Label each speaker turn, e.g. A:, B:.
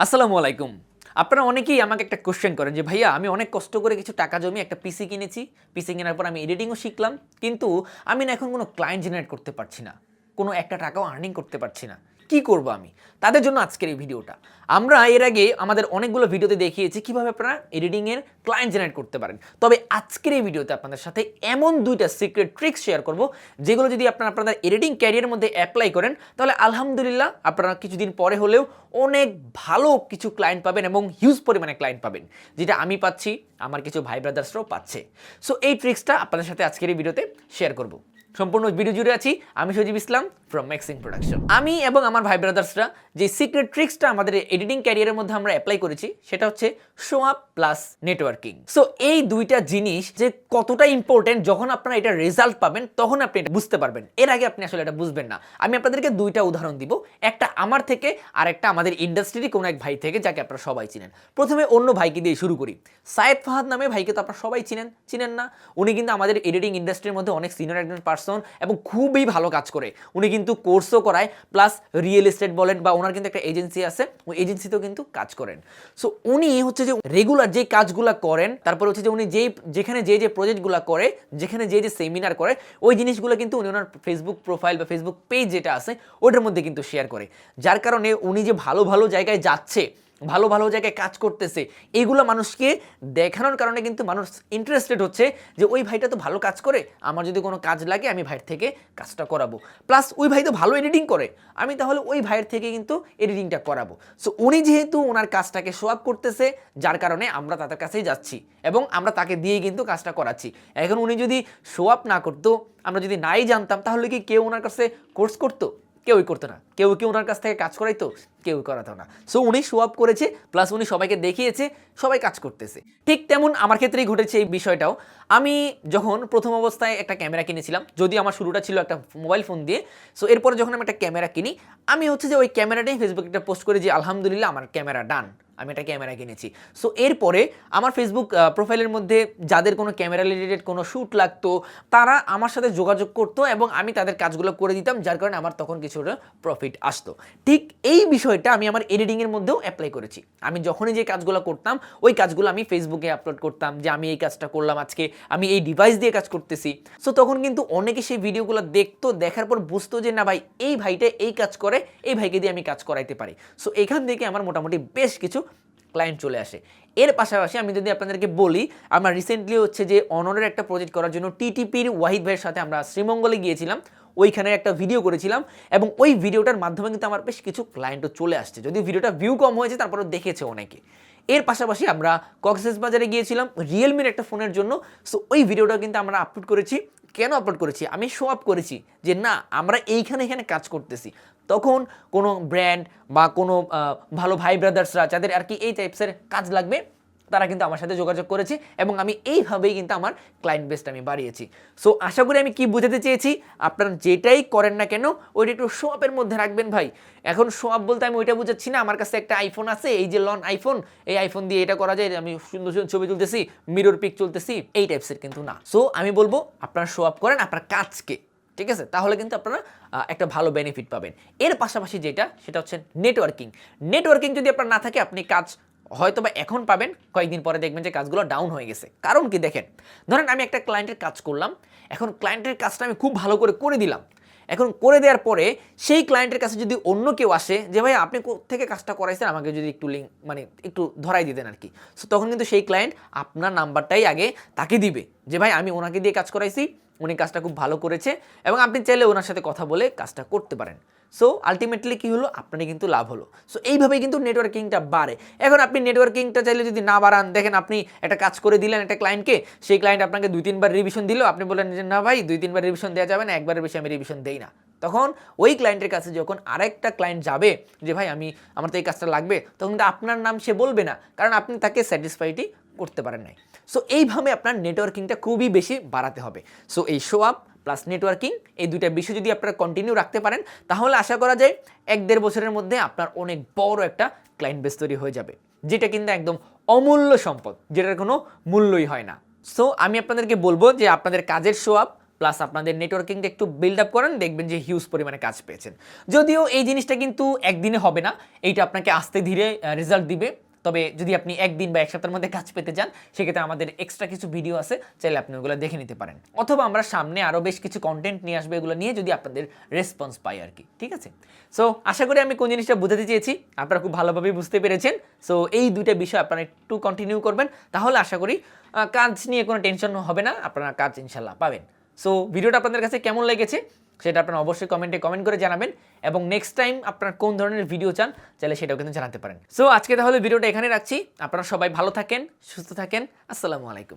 A: আসসালামু আলাইকুম। আপনারা অনেকেই আমাকে একটা কোয়েশ্চেন করেন যে ভাইয়া আমি অনেক কষ্ট করে কিছু টাকা জমিয়ে একটা পিসি কিনেছি। পিসি কেনার পর আমি এডিটিংও শিখলাম। কিন্তু আমি না এখন কোনো ক্লায়েন্ট জেনারেট করতে পারছি না। কোনো একটা টাকাও আর্নিং করতে পারছি না। কি করব আমি? তাদের জন্য আজকের এই ভিডিওটা। আমরা এর আগে আমাদের অনেকগুলো ভিডিওতে দেখিয়েছি কিভাবে আপনারা এডিটিং এর ক্লায়েন্ট জেনারেট করতে পারেন। তবে আজকের এই ভিডিওতে আপনাদের সাথে এমন ২টা সিক্রেট ট্রিক্স শেয়ার করব যেগুলো যদি আপনারা আপনাদের এডিটিং ক্যারিয়ারের মধ্যে অ্যাপ্লাই করেন তাহলে আলহামদুলিল্লাহ আপনারা কিছুদিন পরে হলেও অনেক ভালো কিছু ক্লায়েন্ট পাবেন এবং হিউজ পরিমাণে ক্লায়েন্ট পাবেন, যেটা আমি পাচ্ছি, আমার কিছু ভাই ব্রাদার্সরাও পাচ্ছে। সো এই ট্রিক্সটা আপনাদের সাথে আজকের এই ভিডিওতে শেয়ার করব। সম্পূর্ণ ভিডিও জুড়ে আছি আমি সজীব ইসলাম ফ্রম ম্যাক্সিং প্রোডাকশন। আমি এবং আমার ভাই ব্রাদার্সরা যে সিক্রেট ট্রিক্সটা আমাদের এডিটিং ক্যারিয়ারের মধ্যে আমরা অ্যাপ্লাই করেছি সেটা হচ্ছে show up plus networking. So এই দুইটা জিনিস যে কতটা ইম্পর্টেন্ট, যখন আপনারা এটা রেজাল্ট পাবেন তখন আপনি এটা বুঝতে পারবেন, এর আগে আপনি আসলে এটা বুঝবেন না। আমি আপনাদেরকে দুইটা উদাহরণ দিব, একটা আমার থেকে আর একটা আমাদের ইন্ডাস্ট্রির কোনো এক ভাই থেকে যাকে আপনারা সবাই চিনেন। প্রথমে অন্য ভাইকে দিয়ে শুরু করি। সায়েদ ফাহাদ নামে ভাইকে তো আপনারা সবাই চিনেন না? উনি কিন্তু আমাদের এডিটিং ইন্ডাস্ট্রির মধ্যে অনেক সিনিয়র একজন পার্সন এবং খুবই ভালো কাজ করে। উনি কিন্তু কোর্সও করায়, প্লাস রিয়েল এস্টেট বলেন বা ওনার কিন্তু একটা এজেন্সি আছে, ওই এজেন্সিতেও কিন্তু কাজ করেন। সো উনি হচ্ছে যে রেগুলার যে কাজগুলো করেন, তারপর হচ্ছে যে উনি যেখানে যে প্রজেক্টগুলো করে, যেখানে যে সেমিনার করে, ওই জিনিসগুলো কিন্তু উনি ওনার ফেসবুক প্রোফাইল বা ফেসবুক পেজ যেটা আছে ওটার মধ্যে কিন্তু শেয়ার করে। যার কারণে উনি যে ভালো ভালো জায়গায় যাচ্ছে, ভালো ভালো জায়গায় কাজ করতেছে, এইগুলো মানুষকে দেখানোর কারণে কিন্তু মানুষ ইন্টারেস্টেড হচ্ছে যে ওই ভাইটা তো ভালো কাজ করে, আমার যদি কোনো কাজ লাগে আমি ভাইয়ের থেকে কাজটা করাবো। প্লাস ওই ভাই তো ভালো এডিটিং করে, আমি তাহলে ওই ভাইয়ের থেকে কিন্তু এডিটিংটা করাবো। সো উনি যেহেতু ওনার কাজটাকে শো আপ করতেছে, যার কারণে আমরা তাদের কাছেই যাচ্ছি এবং আমরা তাকে দিয়েই কিন্তু কাজটা করাচ্ছি। এখন উনি যদি শো আপ না করতো, আমরা যদি নাই জানতাম, তাহলে কি কেউ ওনার কাছে কোর্স করতো? কেউই করতো না। কেউ ওনার কাছ থেকে কাজ করাইতো? কেউই করাতো না। সো উনি শো আপ করেছে, প্লাস উনি সবাইকে দেখিয়েছে, সবাই কাজ করতেছে। ঠিক তেমন আমার ক্ষেত্রেই ঘটেছে এই বিষয়টাও। আমি যখন প্রথম অবস্থায় একটা ক্যামেরা কিনেছিলাম, যদি আমার শুরুটা ছিল একটা মোবাইল ফোন দিয়ে, সো এরপরে যখন আমি একটা ক্যামেরা কিনি, আমি হচ্ছে যে ওই ক্যামেরাটাই ফেসবুকে একটা পোস্ট করি যে আলহামদুলিল্লাহ আমার ক্যামেরা ডান, আমি একটা ক্যামেরা কিনেছি। সো এরপরে আমার ফেসবুক প্রোফাইলের মধ্যে যাদের কোনো ক্যামেরা রিলেটেড কোনো শ্যুট লাগতো, তারা আমার সাথে যোগাযোগ করতো এবং আমি তাদের কাজগুলো করে দিতাম, যার কারণে আমার তখন কিছুটা প্রফিট আসতো। ঠিক এই বিষয়টা আমি আমার এডিটিংয়ের মধ্যেও অ্যাপ্লাই করেছি। আমি যখনই যে কাজগুলো করতাম, ওই কাজগুলো আমি ফেসবুকে আপলোড করতাম যে আমি এই কাজটা করলাম, আজকে আমি এই ডিভাইস দিয়ে কাজ করতেছি। সো তখন কিন্তু অনেকে সেই ভিডিওগুলো দেখতো, দেখার পর বুঝতো যে না ভাই এই ভাইটা এই কাজ করে, এই ভাইকে দিয়ে আমি কাজ করাইতে পারি। সো এখান থেকে আমার মোটামুটি বেশ কিছু ক্লায়েন্ট চলে আসে। এর পাশাপাশি আমি যদি আপনাদেরকে বলি, আমরা রিসেন্টলি হচ্ছে যে অনরের একটা প্রজেক্ট করার জন্য টিটিপির ওয়াহিদ ভাইয়ের সাথে আমরা শ্রীমঙ্গলে গিয়েছিলাম, ওইখানে একটা ভিডিও করেছিলাম এবং ওই ভিডিওটার মাধ্যমে কিন্তু আমার বেশ কিছু ক্লায়েন্টও চলে আসছে, যদিও ভিডিওটা ভিউ কম হয়েছে তারপরেও দেখেছে অনেকে। এর পাশাপাশি আমরা কক্সবাজারে গিয়েছিলাম রিয়েলমির একটা ফোনের জন্য। সো ওই ভিডিওটা কিন্তু আমরা আপলোড করেছি। কেন আপলোড করেছি? আমি শো আপ করেছি যে না আমরা এখানে কাজ করতেছি। তখন কোনো ব্র্যান্ড বা কোনো ভালো ভাই ব্রাদার্সরা যাদের আর কি এই টাইপসের কাজ লাগবে, তারা কিন্তু আমার সাথে যোগাযোগ করেছে এবং আমি এইভাবেই কিন্তু আমার ক্লায়েন্ট বেসটা আমি বাড়িয়েছি। সো আশা করি আমি কি বোঝাতে চেয়েছি, আপনারা যেটাই করেন না কেন ওইটা একটু শো আপের মধ্যে রাখবেন ভাই। এখন শো আপ বলতে আমি ওইটা বুঝাচ্ছি না আমার কাছে একটা আইফোন আছে, এই যে লন আইফোন, এই আইফোন দিয়ে এটা করা যায়, আমি সুন্দর সুন্দর ছবি তুলতেছি, মিরর পিক চলতেছি, এই টাইপসের কিন্তু না। সো আমি বলবো আপনারা শো আপ করেন আপনার কাজকে, ঠিক আছে? তাহলে কিন্তু আপনারা একটা ভালো বেনিফিট পাবেন। এর পাশাপাশি সেটা হচ্ছে নেটওয়ার্কিং। নেটওয়ার্কিং যদি আপনার না থাকে, আপনি কাজ হয়তো বা এখন পাবেন, কয়েকদিন পরে দেখবেন যে কাজগুলো ডাউন হয়ে গেছে। কারণ কি দেখেন, ধরেন আমি একটা ক্লায়েন্টের কাজ করলাম, এখন ক্লায়েন্টের কাজটা আমি খুব ভালো করে দিলাম। এখন করে দেওয়ার পরে সেই ক্লায়েন্টের কাছে যদি অন্য কেউ আসে যে ভাই আপনি থেকে কাজটা করাইছেন, আমাকে যদি একটু লিঙ্ক মানে একটু ধরাই দিতেন আর কি। সো তখন কিন্তু সেই ক্লায়েন্ট আপনার নাম্বারটাই আগে তাকে দিবে যে ভাই আমি ওনাকে দিয়ে কাজ করাইছি, উনি কাজটা খুব ভালো করেছে, এবং আপনি চাইলে ওনার সাথে কথা বলে কাজটা করতে পারেন। সো আলটিমেটলি কী হলো, আপনারই কিন্তু লাভ হলো। সো এইভাবেই কিন্তু নেটওয়ার্কিংটা বাড়ে। এখন আপনি নেটওয়ার্কিংটা চাইলে যদি না বাড়ান, দেখেন আপনি একটা কাজ করে দিলেন একটা ক্লায়েন্টকে, সেই ক্লায়েন্ট আপনাকে 2-3 বার রিভিশন দিল, আপনি বললেন যে না ভাই 2-3 বার রিভিশন দেওয়া যাবে না, একবারের বেশি আমি রিভিশন দেই না। তখন ওই ক্লায়েন্টের কাছে যখন আরেকটা ক্লায়েন্ট যাবে যে ভাই আমার তো এই কাজটা লাগবে, তখন কিন্তু আপনার নাম সে বলবে না, কারণ আপনি তাকে স্যাটিসফাইডই করতে পারেন নাই। সো এইভাবে আপনার নেটওয়ার্কিংটা খুবই বেশি বাড়াতে হবে। সো এই শো আপ প্লাস নেটওয়ার্কিং, এই দুইটা বিষয় যদি আপনারা কন্টিনিউ রাখতে পারেন, তাহলে আশা করা যায় 1-1.5 বছরের মধ্যে আপনার অনেক বড় একটা ক্লায়েন্ট বেস তৈরি হয়ে যাবে, যেটা কিন্তু একদম অমূল্য সম্পদ, যেটার কোনো মূল্যই হয় না। সো আমি আপনাদেরকে বলবো যে আপনাদের কাজের শো আপ প্লাস আপনাদের নেটওয়ার্কিংটা একটু বিল্ড আপ করেন, দেখবেন যে হিউজ পরিমাণে কাজ পেয়েছেন। যদিও এই জিনিসটা কিন্তু একদিনে হবে না, এইটা আপনাকে আস্তে ধীরে রেজাল্ট দিবে। তবে যদি আপনি একদিন বা এক সপ্তাহের মধ্যে কাজ পেতে চান, সেক্ষেত্রে আমাদের এক্সট্রা কিছু ভিডিও আছে, চাইলে আপনি ওগুলো দেখে নিতে পারেন। অথবা আমরা সামনে আরও বেশ কিছু কন্টেন্ট নিয়ে আসবো এগুলো নিয়ে, যদি আপনাদের রেসপন্স পাই আর কি। ঠিক আছে, সো আশা করি আমি কোন জিনিসটা বোঝাতে চেয়েছি আপনারা খুব ভালোভাবে বুঝতে পেরেছেন। সো এই দুইটা বিষয় আপনারা একটু কন্টিনিউ করবেন, তাহলে আশা করি কাজ নিয়ে কোনো টেনশন হবে না, আপনারা কাজ ইনশাল্লাহ পাবেন। সো ভিডিওটা আপনাদের কাছে কেমন লেগেছে সেটা আপনারা অবশ্যই কমেন্টে কমেন্ট করে জানাবেন, এবং নেক্সট টাইম আপনারা কোন ধরনের ভিডিও চান চাইলে সেটাও কিন্তু জানাতে পারেন। সো আজকে তাহলে ভিডিওটা এখানে রাখছি। আপনারা সবাই ভালো থাকেন, সুস্থ থাকেন। আসসালামু আলাইকুম।